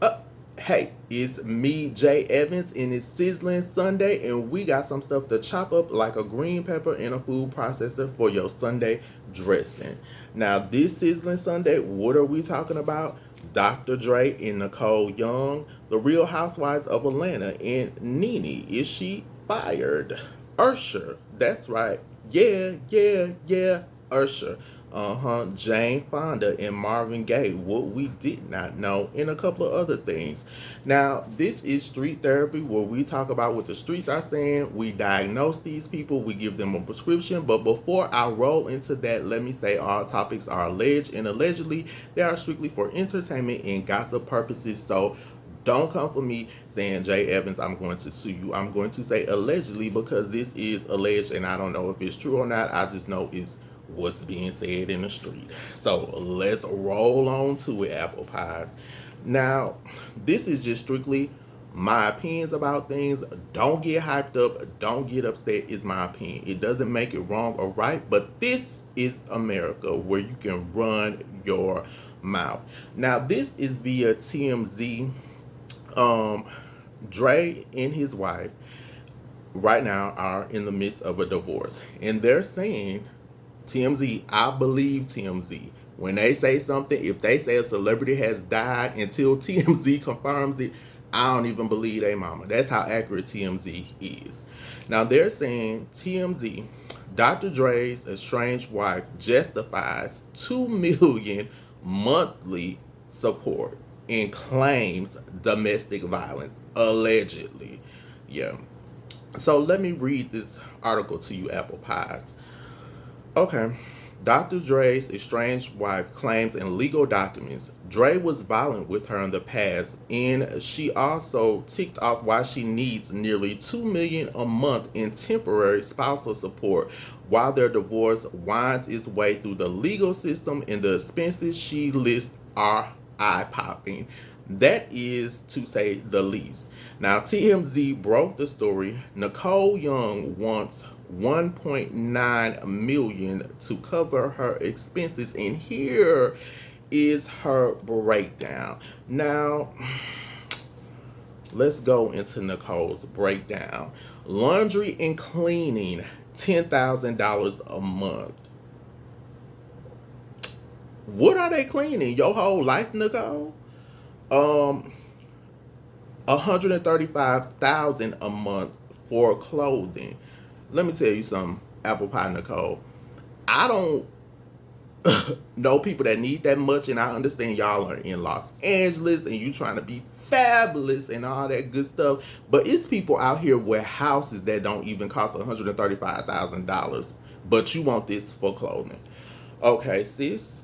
Uh, hey, it's me, J.Evans, and it's Sizzling Sunday, and we got some stuff to chop up like a green pepper in a food processor for your Sunday dressing. Now, this Sizzling Sunday, what are we talking about? Dr. Dre and Nicole Young, the Real Housewives of Atlanta, and NeNe, is she fired? Usher, that's right. Yeah, yeah, yeah, Usher. Jane Fonda and Marvin Gaye, what we did not know, and a couple of other things. Now, this is street therapy where we talk about what the streets are saying, we diagnose these people, we give them a prescription. But before I roll into that, let me say all topics are alleged, and allegedly they are strictly for entertainment and gossip purposes. So don't come for me saying, J.Evans, I'm going to sue you. I'm going to say allegedly because this is alleged and I don't know if it's true or not. I just know it's what's being said in the street. So let's roll on to it, apple pies. Now, this is just strictly my opinions about things. Don't get hyped up. Don't get upset, is my opinion. It doesn't make it wrong or right, but this is America where you can run your mouth. Now, this is via TMZ. um Dre and his wife right now are in the midst of a divorce, and they're saying, TMZ, I believe TMZ when they say something. If they say a celebrity has died until TMZ confirms it, I don't even believe they mama. That's how accurate TMZ is. Now they're saying TMZ, Dr. Dre's estranged wife justifies 2 million monthly support and claims domestic violence allegedly. Yeah. So let me read this article to you, apple pies. Okay. Dr. Dre's estranged wife claims in legal documents Dre was violent with her in the past, and she also ticked off why she needs nearly 2 million a month in temporary spousal support while their divorce winds its way through the legal system, and the expenses she lists are eye popping. That is to say the least. Now, TMZ broke the story. Nicole Young wants 1.9 million to cover her expenses, and here is her breakdown. Now, let's go into Nicole's breakdown. Laundry and cleaning, $10,000 a month. What are they cleaning? Your whole life, Nicole? Um, 135,000 a month for clothing. Let me tell you something, apple pie Nicole. I don't know people that need that much, and I understand y'all are in Los Angeles and you trying to be fabulous and all that good stuff. But it's people out here with houses that don't even cost $135,000, but you want this for clothing. Okay, sis.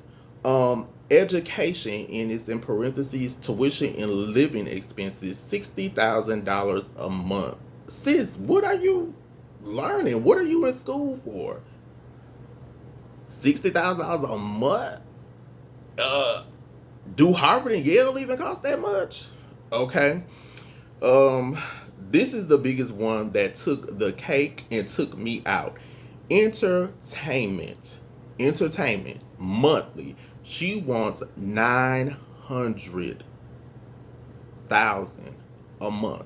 Education, and it's in parentheses tuition and living expenses, $60,000 a month. Sis, what are you learning? What are you in school for? $60,000 a month? Uh, do Harvard and Yale even cost that much? Okay. Um, this is the biggest one that took the cake and took me out. Entertainment. Entertainment monthly. She wants 900,000 a month.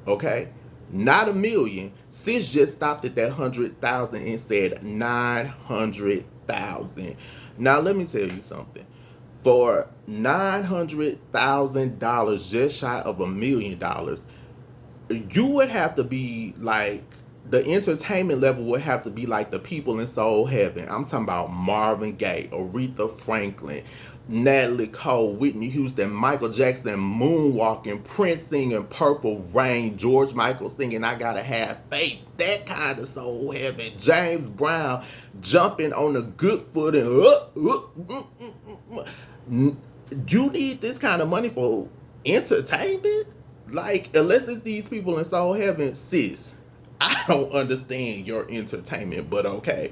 Okay? Not a million. Sis just stopped at that 100,000 and said 900,000. Now let me tell you something. For $900,000, just shy of $1 million, you would have to be like, the entertainment level would have to be like the people in Soul Heaven. I'm talking about Marvin Gaye, Aretha Franklin, Natalie Cole, Whitney Houston, Michael Jackson moonwalking, Prince singing Purple Rain, George Michael singing I Gotta Have Faith. That kind of Soul Heaven. James Brown jumping on the good foot and you need this kind of money for entertainment? Like, unless it's these people in Soul Heaven, sis, I don't understand your entertainment, but okay.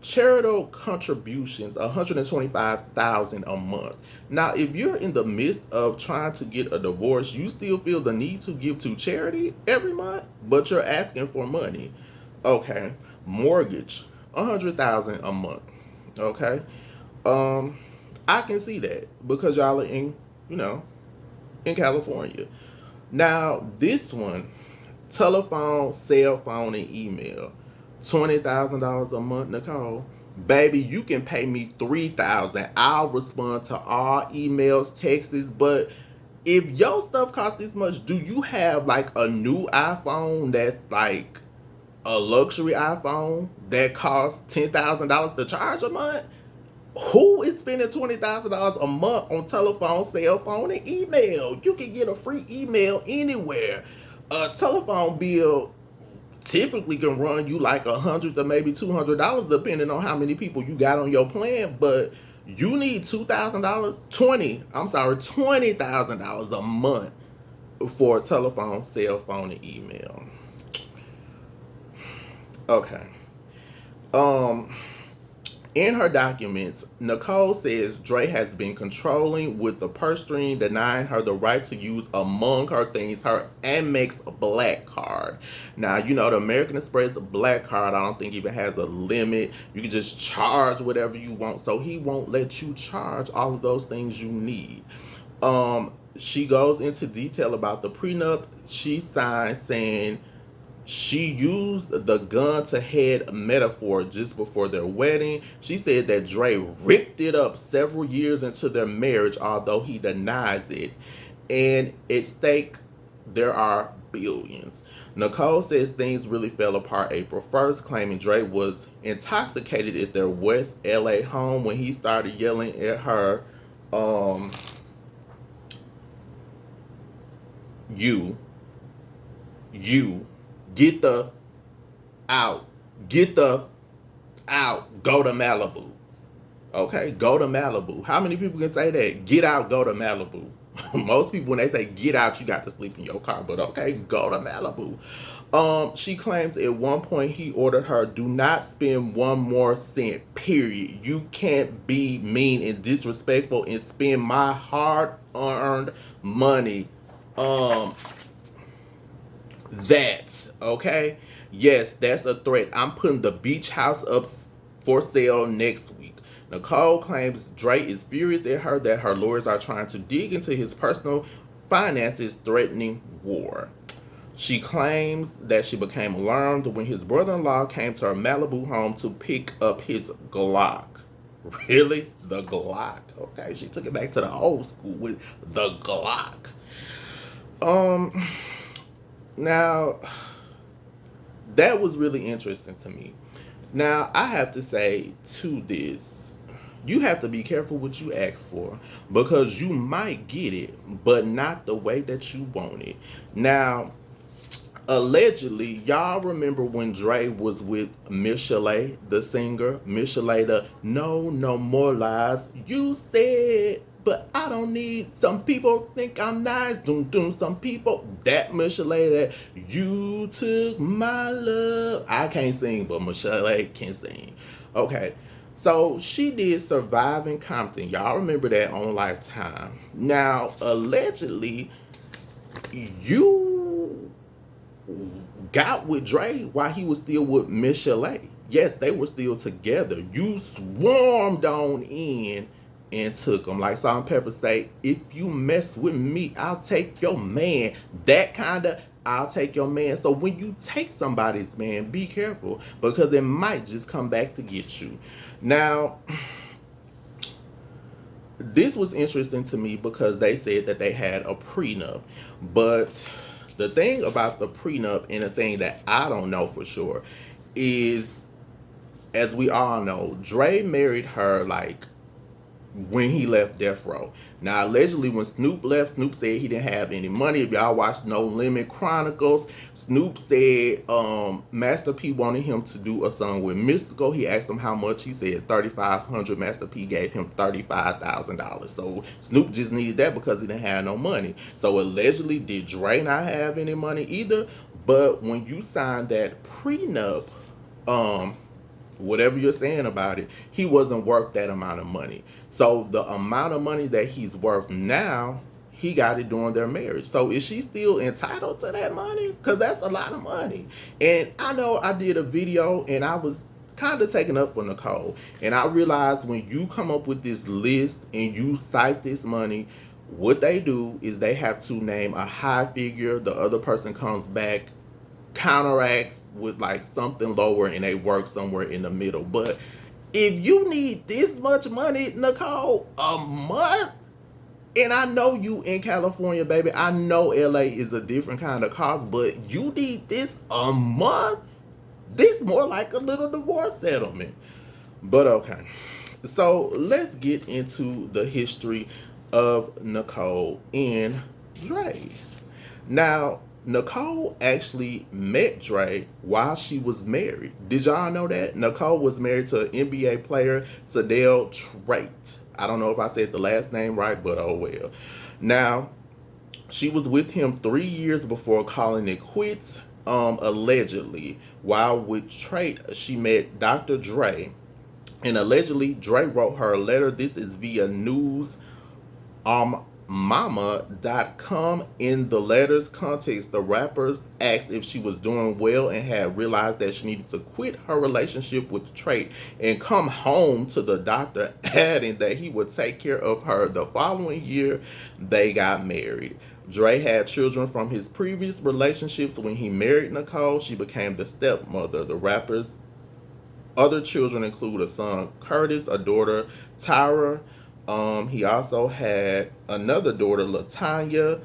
Charitable contributions, 125,000 a month. Now, if you're in the midst of trying to get a divorce, you still feel the need to give to charity every month, but you're asking for money. Okay. Mortgage, 100,000 a month. Okay. Um, I can see that because y'all are in, you know, in California. Now, this one, telephone, cell phone, and email, $20,000 a month, Nicole. Baby, you can pay me 3,000. I'll respond to all emails, texts, but if your stuff costs this much, do you have like a new iPhone that's like a luxury iPhone that costs $10,000 to charge a month? Who is spending $20,000 a month on telephone, cell phone, and email? You can get a free email anywhere. A telephone bill typically can run you like $100 to maybe $200 depending on how many people you got on your plan, but you need $20,000 a month for a telephone, cell phone, and email. Okay. Um In her documents, Nicole says Dre has been controlling with the purse string, denying her the right to use, among her things, her Amex Black card. Now, you know, the American Express Black card, I don't think even has a limit. You can just charge whatever you want. So he won't let you charge all of those things you need. She goes into detail about the prenup she signed, saying she used the gun to head metaphor just before their wedding. She said that Dre ripped it up several years into their marriage, although he denies it. And at stake, there are billions. Nicole says things really fell apart April 1st, claiming Dre was intoxicated at their West LA home when he started yelling at her, you, you, get the out. Get the out. Go to Malibu. Okay? Go to Malibu. How many people can say that? Get out, go to Malibu. Most people, when they say get out, you got to sleep in your car. But okay, go to Malibu. She claims at one point he ordered her, do not spend one more cent, period. You can't be mean and disrespectful and spend my hard-earned money. That, okay? Yes, that's a threat. I'm putting the beach house up for sale next week. Nicole claims Dre is furious at her that her lawyers are trying to dig into his personal finances, threatening war. She claims that she became alarmed when his brother-in-law came to her Malibu home to pick up his Glock. Really? The Glock. Okay, she took it back to the old school with the Glock. Now, that was really interesting to me. Now, I have to say to this, you have to be careful what you ask for because you might get it, but not the way that you want it. Now, allegedly, y'all remember when Dre was with Miss Chalet, the singer? Miss Chalet, the No More Lies. You said, but I don't need, some people think I'm nice. Doom, doom, some people, that Miss Chalet, that you took my love. I can't sing, but Miss Chalet can sing. Okay. So she did Survive in Compton. Y'all remember that on Lifetime. Now, allegedly, you got with Dre while he was still with Miss Chalet. Yes, they were still together. You swarmed on in and took him. Like Salt-N-Pepa say, if you mess with me, I'll take your man. That kind of, I'll take your man. So when you take somebody's man, be careful because it might just come back to get you. Now, this was interesting to me because they said that they had a prenup. But the thing about the prenup and the thing that I don't know for sure is, as we all know, Dre married her like when he left Death Row. Now, allegedly, when Snoop left, Snoop said he didn't have any money. If y'all watched No Limit Chronicles, Snoop said Master P wanted him to do a song with Mystical. He asked him how much. He said $3,500. Master P gave him $35,000. So Snoop just needed that because he didn't have no money. So allegedly, did Dre not have any money either? But when you signed that prenup, whatever you're saying about it, he wasn't worth that amount of money. So the amount of money that he's worth now, he got it during their marriage. So is she still entitled to that money? Because that's a lot of money. And I know I did a video and I was kind of taking up for Nicole. And I realized when you come up with this list and you cite this money, What they do is they have to name a high figure. The other person comes back, counteracts with like something lower, and they work somewhere in the middle. But if you need this much money, Nicole, a month, and I know you in California, baby. I know LA is a different kind of cost, but you need this a month? This more like a little divorce settlement. But okay. So let's get into the history of Nicole and Dre. Now, Nicole actually met Dre while she was married. Did y'all know that? Nicole was married to NBA player Sadell Trait. I don't know if I said the last name right, but oh well. Now, she was with him 3 years before calling it quits, allegedly. While with Trait, she met Dr. Dre. And allegedly, Dre wrote her a letter. This is via news mama.com. In the letter's context, the rappers asked if she was doing well and had realized that she needed to quit her relationship with Trait and come home to the doctor, adding that he would take care of her. The following year, they got married. Dre had children from his previous relationships. When he married Nicole, she became the stepmother. The rapper's other children include a son, Curtis, a daughter, Tyra. He also had another daughter, Latanya.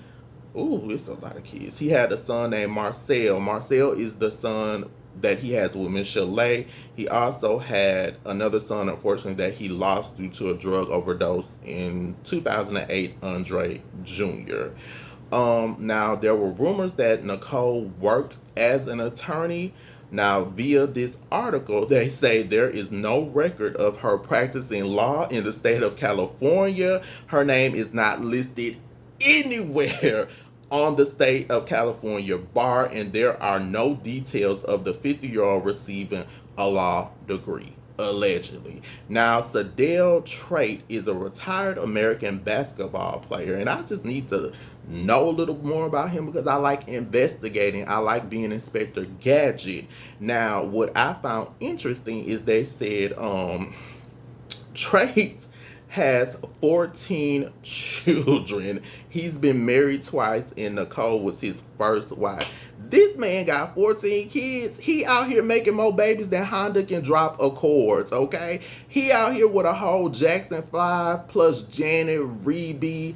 Ooh, it's a lot of kids. He had a son named Marcel. Marcel is the son that he has with Miss Chalet. He also had another son, unfortunately, that he lost due to a drug overdose in 2008, Andre Jr. Now, there were rumors that Nicole worked as an attorney. Now, via this article, they say there is no record of her practicing law in the state of California. Her name is not listed anywhere on the state of California bar, and there are no details of the 50-year-old receiving a law degree, allegedly. Now, Sadell Trait is a retired American basketball player, and I just need to know a little more about him because I like investigating. I like being Inspector Gadget. Now, what I found interesting is they said Trait has 14 children. He's been married twice, and Nicole was his first wife. This man got 14 kids. He out here making more babies than Honda can drop Accords, okay? He out here with a whole Jackson 5 plus Janet, Reby,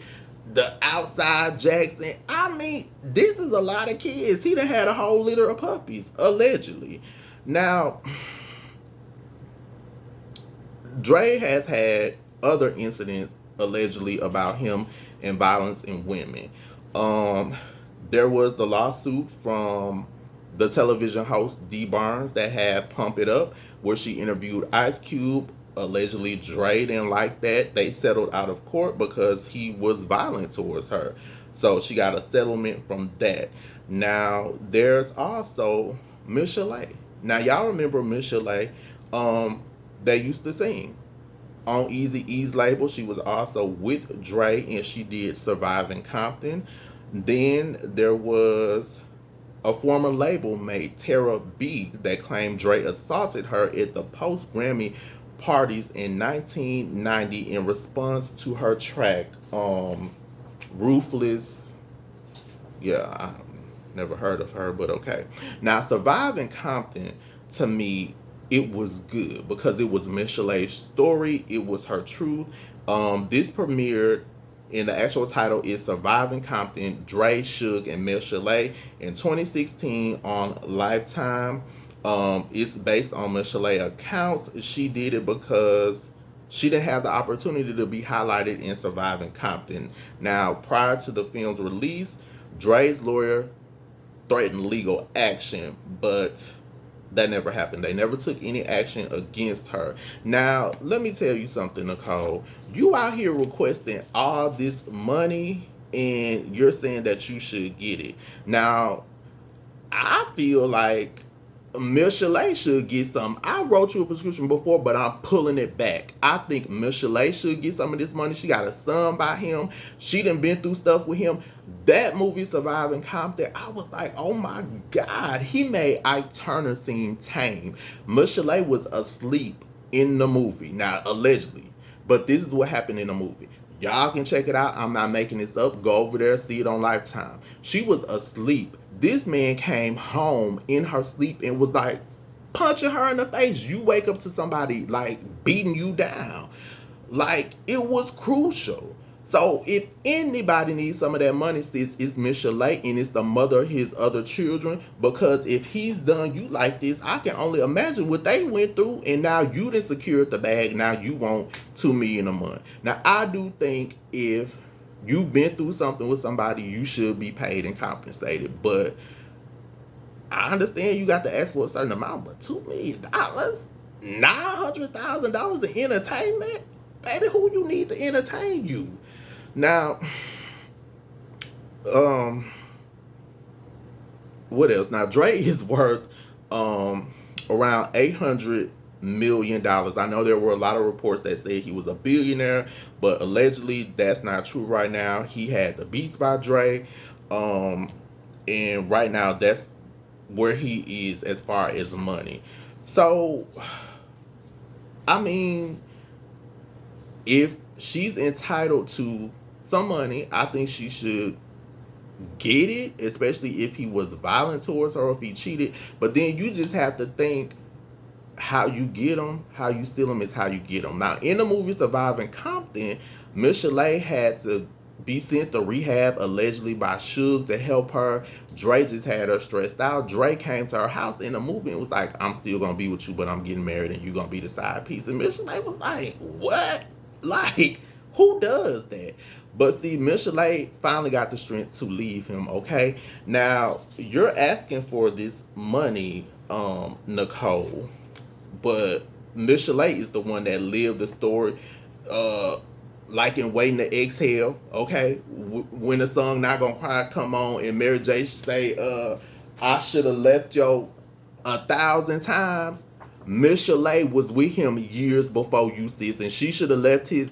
the outside Jackson. I mean, this is a lot of kids. He done had a whole litter of puppies, allegedly. Now, Dre has had other incidents allegedly about him and violence in women. There was the lawsuit from the television host Dee Barnes that had Pump It Up, where she interviewed Ice Cube. Allegedly, Dre didn't like that. They settled out of court because he was violent towards her. So she got a settlement from that. Now, there's also Miss Chalet. Now, y'all remember Miss Chalet? They used to sing on Eazy-E's label. She was also with Dre, and she did Surviving Compton. Then there was a former label mate, Tara B, that claimed Dre assaulted her at the post-Grammy parties in 1990 in response to her track, Ruthless. Yeah, I never heard of her, but okay. Now, Surviving Compton, to me, it was good because it was Miss Chalet's story. It was her truth. This premiered, and the actual title is Surviving Compton, Dre, Suge, and Miss Chalet in 2016 on Lifetime. It's based on Miss Chalet accounts. She did it because she didn't have the opportunity to be highlighted in Surviving Compton. Now, prior to the film's release, Dre's lawyer threatened legal action, but that never happened. They never took any action against her. Now, let me tell you something, Nicole. You out here requesting all this money, and you're saying that you should get it. Now, I feel like Miss Chalet should get some. I wrote you a prescription before, but I'm pulling it back. I think Miss Chalet should get some of this money. She got a son by him. She done been through stuff with him. That movie, Surviving Compton, I was like, oh my God. He made Ike Turner seem tame. Miss Chalet was asleep in the movie. Now, allegedly. But this is what happened in the movie. Y'all can check it out. I'm not making this up. Go over there, see it on Lifetime. She was asleep. This man came home in her sleep and was like punching her in the face. You wake up to somebody like beating you down. Like, it was crucial. So if anybody needs some of that money, sis, it's Miss Chalet, and it's the mother of his other children. Because if he's done you like this, I can only imagine what they went through, and now you done secured the bag. Now you want $2 million a month. Now I do think if you've been through something with somebody, you should be paid and compensated. But I understand you got to ask for a certain amount, but $2 million, $900,000 in entertainment, baby, who you need to entertain you? Now, what else? Now, Dre is worth around $800 million. I know there were a lot of reports that said he was a billionaire, but allegedly that's not true right now. He had the Beats by Dre, and right now that's where he is as far as money. So, I mean, if she's entitled to some money, I think she should get it, especially if he was violent towards her or if he cheated. But then you just have to think, how you get them, how you steal them is how you get them. Now, in the movie Surviving Compton, Miss Chalet had to be sent to rehab allegedly by Suge to help her. Dre just had her stressed out. Dre came to her house in the movie and was like, I'm still gonna be with you, but I'm getting married and you're gonna be the side piece. And Miss Chalet was like, what? Like, who does that? But see, Miss Chalet finally got the strength to leave him, okay? Now, you're asking for this money, Nicole, but Miss Chalet is the one that lived the story, like in Waiting to Exhale, okay? When the song Not Gonna Cry come on and Mary J say, I should have left you 1,000 times. Miss Chalet was with him years before you, sis, and she should have left his,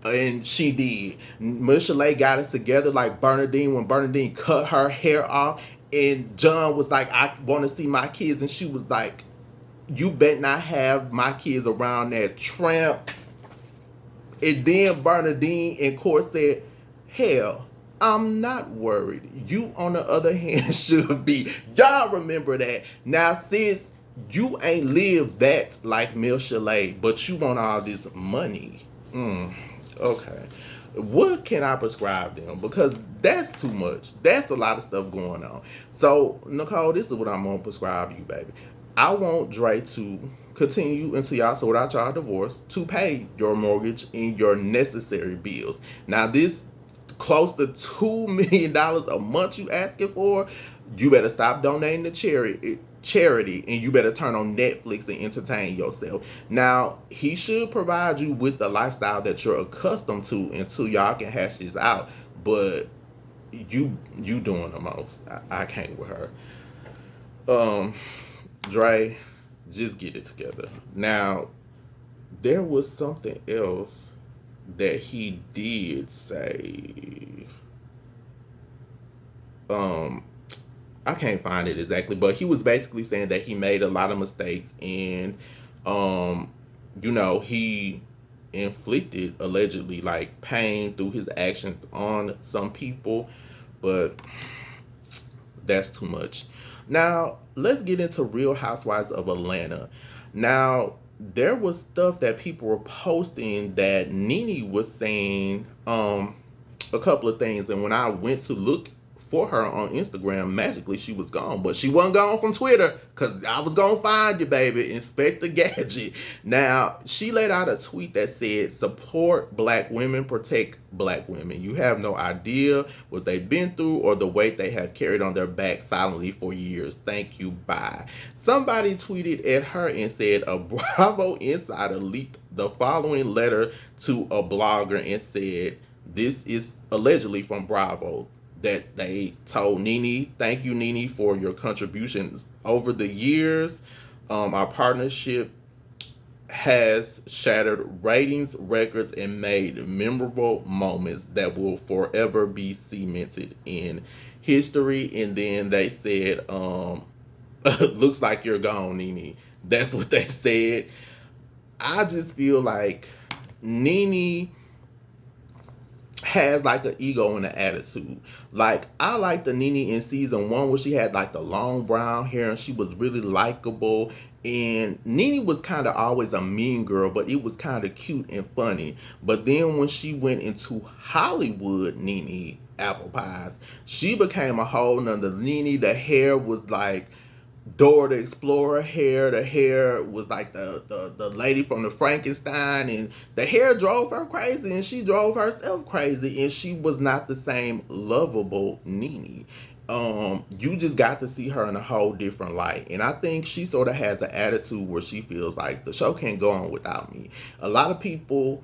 and she did. Miss Chalet got it together like Bernadine when Bernadine cut her hair off, and John was like, I want to see my kids, and she was like, you bet not have my kids around that tramp. And then Bernadine in court said, hell, I'm not worried. You, on the other hand, should be. Y'all remember that. Now, sis, you ain't lived that like Miss Chalet, but you want all this money. Okay. What can I prescribe them? Because that's too much. That's a lot of stuff going on. So, Nicole, this is what I'm going to prescribe you, baby. I want Dre to continue until y'all sort out y'all divorce to pay your mortgage and your necessary bills. Now, this close to $2 million a month you asking for, you better stop donating to charity, and you better turn on Netflix and entertain yourself. Now, he should provide you with the lifestyle that you're accustomed to until y'all can hash this out. But you doing the most. I can't with her. Dre, just get it together. Now, there was something else that he did say. I can't find it exactly, but he was basically saying that he made a lot of mistakes, and he inflicted allegedly like pain through his actions on some people, but that's too much. Now, let's get into Real Housewives of Atlanta. Now, there was stuff that people were posting that NeNe was saying a couple of things, and when I went to look for her on Instagram, magically she was gone. But she wasn't gone from Twitter, because I was going to find you, baby. Inspector Gadget. Now, she laid out a tweet that said, support black women, protect black women. You have no idea what they've been through or the weight they have carried on their back silently for years. Thank you, bye. Somebody tweeted at her and said, a Bravo insider leaked the following letter to a blogger and said, this is allegedly from Bravo, that they told NeNe, thank you, NeNe, for your contributions over the years. Our partnership has shattered ratings records and made memorable moments that will forever be cemented in history. And then they said, looks like you're gone, NeNe. That's what they said. I just feel like NeNe has like an ego and an attitude. Like I like the NeNe in season 1 where she had like the long brown hair and she was really likable. And NeNe was kind of always a mean girl, but it was kind of cute and funny. But then when she went into Hollywood, NeNe Apple Pies, she became a whole nother NeNe. The hair was like Dora the Explorer hair. The hair was like the lady from the Frankenstein, and the hair drove her crazy, and she drove herself crazy, and she was not the same lovable NeNe. You just got to see her in a whole different light, and I think she sort of has an attitude where she feels like the show can't go on without me. A lot of people,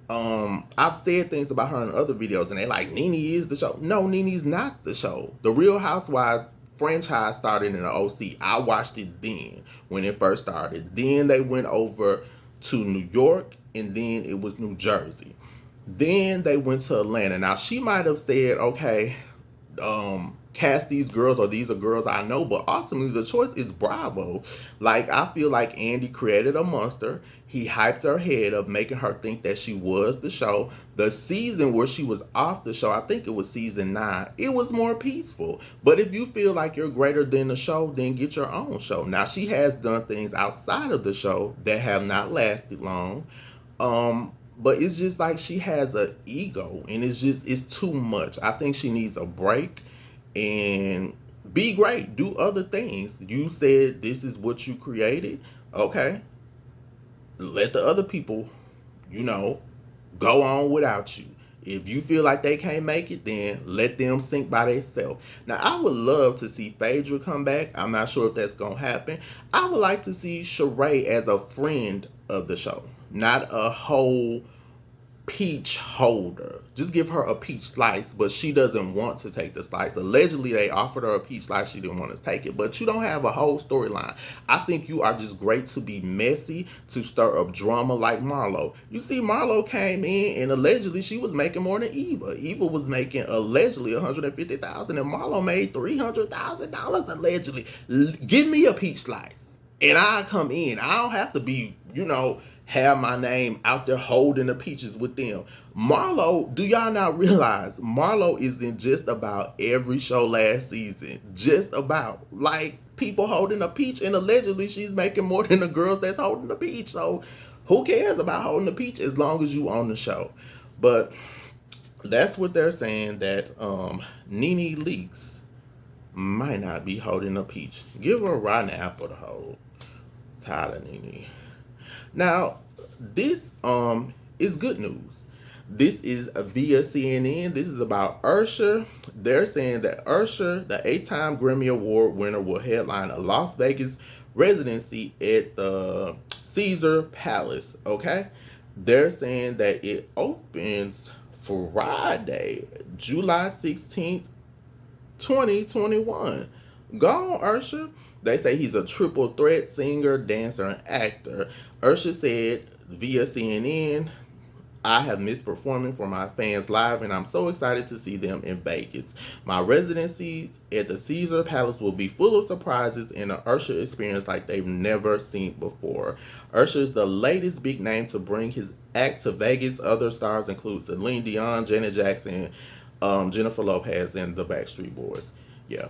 I've said things about her in other videos, and they like NeNe is the show. No, NeNe's not the show. The Real Housewives franchise started in the OC. I watched it then when it first started. Then they went over to New York, and then it was New Jersey. Then they went to Atlanta. Now she might have said, okay, cast these girls, or these are girls I know, but ultimately the choice is Bravo. Like I feel like Andy created a monster. He hyped her head up, making her think that she was the show. The season where she was off the show, I think it was season 9, it was more peaceful. But if you feel like you're greater than the show, then get your own show. Now she has done things outside of the show that have not lasted long. But it's just like she has an ego, and it's too much. I think she needs a break and be great. Do other things. You said this is what you created. Okay. Let the other people, go on without you. If you feel like they can't make it, then let them sink by themselves. Now, I would love to see Phaedra come back. I'm not sure if that's going to happen. I would like to see Sheree as a friend of the show, not a whole peach holder. Just give her a peach slice, but she doesn't want to take the slice. Allegedly, they offered her a peach slice. She didn't want to take it, but you don't have a whole storyline. I think you are just great to be messy, to stir up drama like Marlo. You see, Marlo came in and allegedly she was making more than Eva. Eva was making allegedly $150,000 and Marlo made $300,000 allegedly. Give me a peach slice and I come in. I don't have to be, have my name out there holding the peaches with them. Marlo, do y'all not realize Marlo is in just about every show last season? Just about. Like, people holding a peach, and allegedly she's making more than the girls that's holding the peach. So who cares about holding the peach as long as you own the show? But that's what they're saying, that NeNe Leakes might not be holding a peach. Give her a rotten apple to hold. Tired of NeNe. Now, this is good news. This is via CNN. This is about Usher. They're saying that Usher, the 8-time Grammy Award winner, will headline a Las Vegas residency at the Caesar Palace. Okay? They're saying that it opens Friday, July 16th, 2021. Go on, Usher. They say he's a triple threat singer, dancer, and actor. Usher said via CNN, I have missed performing for my fans live, and I'm so excited to see them in Vegas. My residency at the Caesar Palace will be full of surprises and an Usher experience like they've never seen before. Usher is the latest big name to bring his act to Vegas. Other stars include Celine Dion, Janet Jackson, Jennifer Lopez, and the Backstreet Boys. Yeah.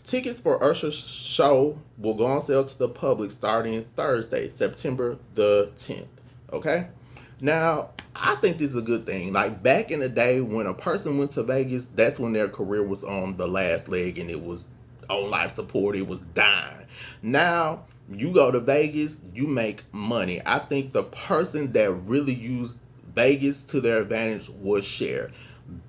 Tickets for Usher's show will go on sale to the public starting Thursday, September the 10th. Okay? Now, I think this is a good thing. Like, back in the day when a person went to Vegas, that's when their career was on the last leg and it was on life support. It was dying. Now, you go to Vegas, you make money. I think the person that really used Vegas to their advantage was Cher.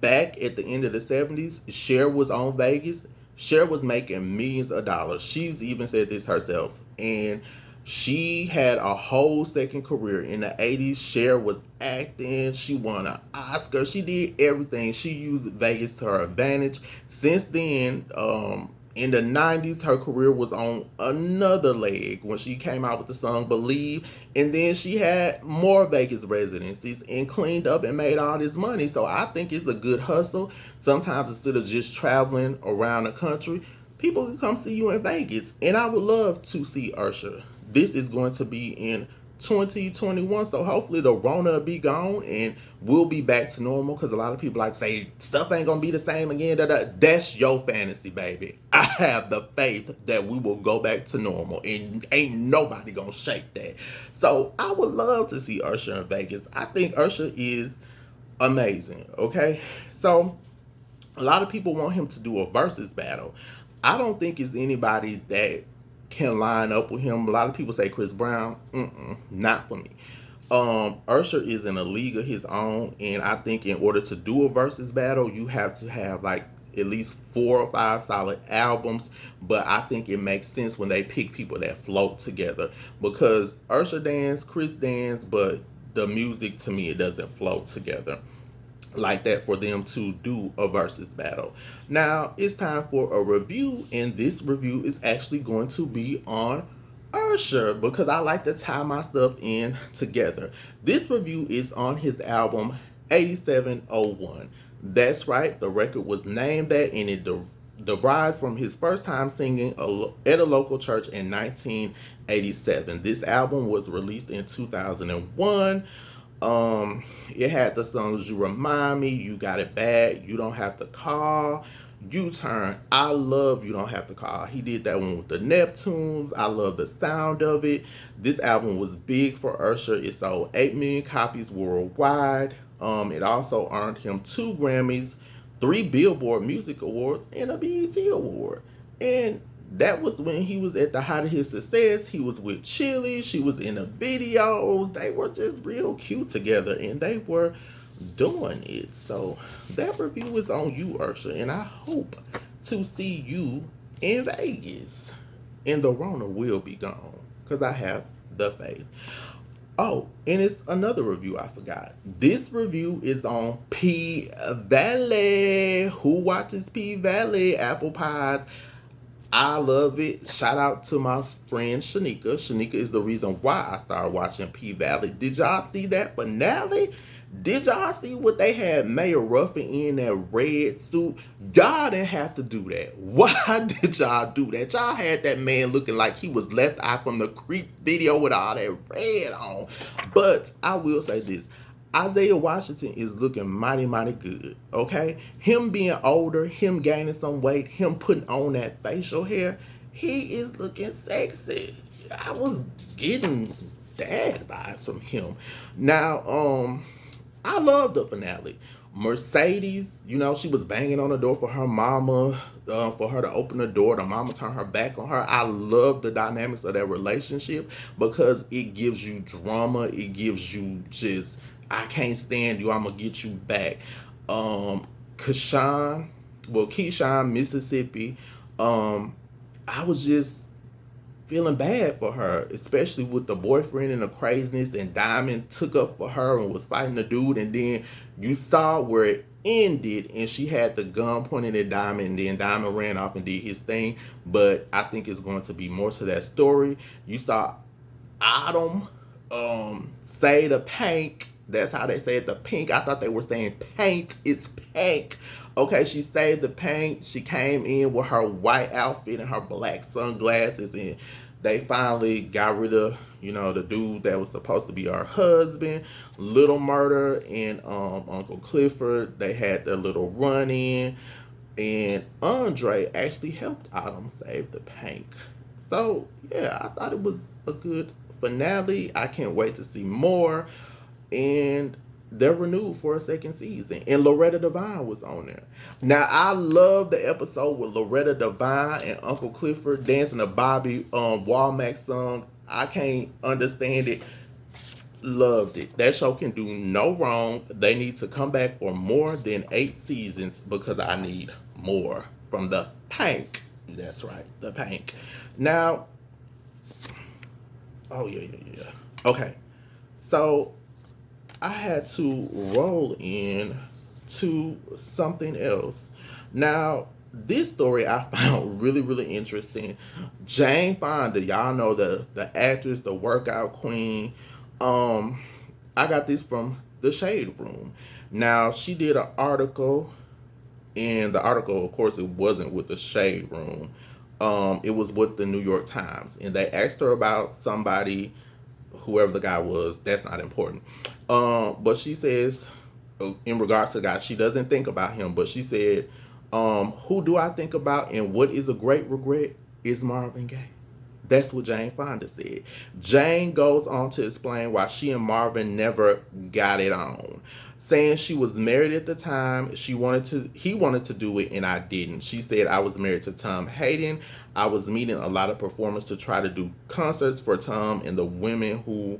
Back at the end of the 70s, Cher was on Vegas. Cher was making millions of dollars. She's even said this herself. And she had a whole second career. In the 80s, Cher was acting. She won an Oscar. She did everything. She used Vegas to her advantage. Since then, in the 90s, her career was on another leg when she came out with the song Believe. And then she had more Vegas residencies and cleaned up and made all this money. So I think it's a good hustle. Sometimes instead of just traveling around the country, people can come see you in Vegas. And I would love to see Usher. This is going to be in 2021. So hopefully the Rona will be gone and we'll be back to normal. Because a lot of people like to say stuff ain't gonna be the same again. That's your fantasy, baby. I have the faith that we will go back to normal, and ain't nobody gonna shake that. So I would love to see Usher in Vegas. I think Usher is amazing. Okay, so a lot of people want him to do a versus battle. I don't think it's anybody that can line up with him. A lot of people say Chris Brown. Not for me. Usher is in a league of his own, and I think in order to do a versus battle, you have to have like at least 4 or 5 solid albums. But I think it makes sense when they pick people that float together, because Usher dance, Chris dance, but the music to me it doesn't float together like that for them to do a versus battle. Now it's time for a review, and this review is actually going to be on Usher because I like to tie my stuff in together. This review is on his album 8701. That's right, the record was named that, and it derives from his first time singing at a local church in 1987. This album was released in 2001. It had the songs You Remind Me, You Got It Bad, You Don't Have to Call, U-Turn. I love You Don't Have to Call. He did that one with the Neptunes. I love the sound of it. This album was big for Usher. It sold 8 million copies worldwide. It also earned him 2 Grammys, 3 Billboard Music Awards, and a BET Award. And that was when he was at the height of his success. He was with Chili. She was in the videos. They were just real cute together, and they were doing it. So that review is on you, Usher, and I hope to see you in Vegas. And the Rona will be gone, because I have the faith. Oh, and it's another review I forgot. This review is on P Valley. Who watches P Valley? Apple Pies. I love it. Shout out to my friend Shanika. Shanika is the reason why I started watching P Valley. Did y'all see that finale? Did y'all see what they had Mayor Ruffin in that red suit? Y'all didn't have to do that. Why did y'all do that? Y'all had that man looking like he was left out from the Creep video with all that red on. But I will say this. Isaiah Washington is looking mighty, mighty good, okay? Him being older, him gaining some weight, him putting on that facial hair, he is looking sexy. I was getting dad vibes from him. Now, I love the finale. Mercedes, she was banging on the door for her mama, for her to open the door. The mama turned her back on her. I love the dynamics of that relationship because it gives you drama. It gives you just, I can't stand you, I'm going to get you back. Keyshawn, Mississippi, I was just feeling bad for her, especially with the boyfriend and the craziness, and Diamond took up for her and was fighting the dude, and then you saw where it ended and she had the gun pointed at Diamond, and then Diamond ran off and did his thing. But I think it's going to be more to that story. You saw Autumn say the pink. That's how they say it, the pink. I thought they were saying paint. It's pink. Okay, she saved the paint. She came in with her white outfit and her black sunglasses, and they finally got rid of, the dude that was supposed to be her husband. Little Murder and Uncle Clifford, they had their little run in, and Andre actually helped Autumn save the paint. So yeah, I thought it was a good finale. I can't wait to see more. And they're renewed for a second season. And Loretta Devine was on there. Now, I love the episode with Loretta Devine and Uncle Clifford dancing to Bobby Womack song. I can't understand it. Loved it. That show can do no wrong. They need to come back for more than 8 seasons because I need more from the Pank. That's right, the Pank. Now, yeah. Okay, so I had to roll in to something else. Now, this story I found really, really interesting. Jane Fonda, y'all know the actress, the workout queen. I got this from the Shade Room. Now, she did an article, and the article, of course, it wasn't with the Shade Room. It was with the New York Times, and they asked her about somebody whoever the guy was, that's not important. But she says, in regards to the guy, she doesn't think about him, but she said, who do I think about and what is a great regret is Marvin Gaye. That's what Jane Fonda said. Jane goes on to explain why she and Marvin never got it on, saying she was married at the time. He wanted to do it and I didn't. She said, I was married to Tom Hayden. I was meeting a lot of performers to try to do concerts for Tom, and the women who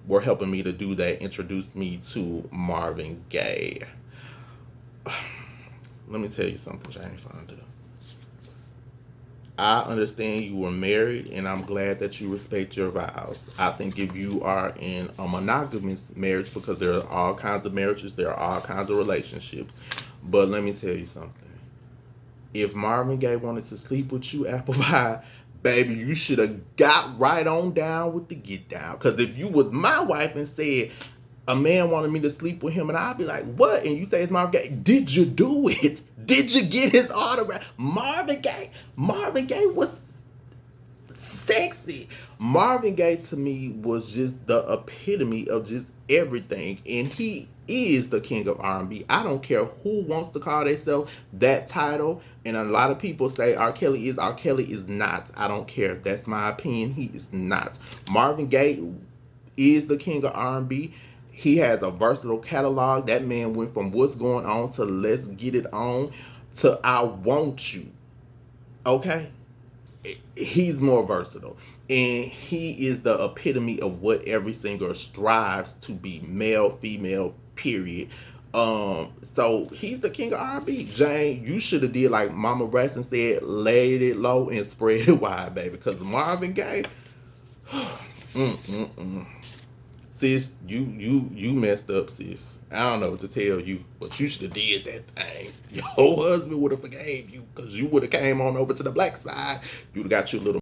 were helping me to do that introduced me to Marvin Gaye. Let me tell you something, Jane Fonda. I understand you were married, and I'm glad that you respect your vows. I think if you are in a monogamous marriage, because there are all kinds of marriages, there are all kinds of relationships. But let me tell you something. If Marvin Gaye wanted to sleep with you, apple pie, baby, you should have got right on down with the get down. Because if you was my wife and said, a man wanted me to sleep with him, and I'd be like, what? And you say it's Marvin Gaye. Did you do it? Did you get his autograph? Marvin Gaye was sexy. Marvin Gaye to me was just the epitome of just everything. And he is the king of R&B. I don't care who wants to call themselves that title. And a lot of people say R. Kelly is. R. Kelly is not. I don't care. That's my opinion. He is not. Marvin Gaye is the king of R&B. He has a versatile catalog. That man went from What's Going On to Let's Get It On to I Want You. Okay? He's more versatile. And he is the epitome of what every singer strives to be. Male, female, period. So he's the king of R&B. Jane, you should have did like Mama Braxton said, laid it low and spread it wide, baby. Because Marvin Gaye, sis, you messed up, sis. I don't know what to tell you, but you should have did that thing. Your husband would have forgave you because you would have came on over to the black side. You'd have got your little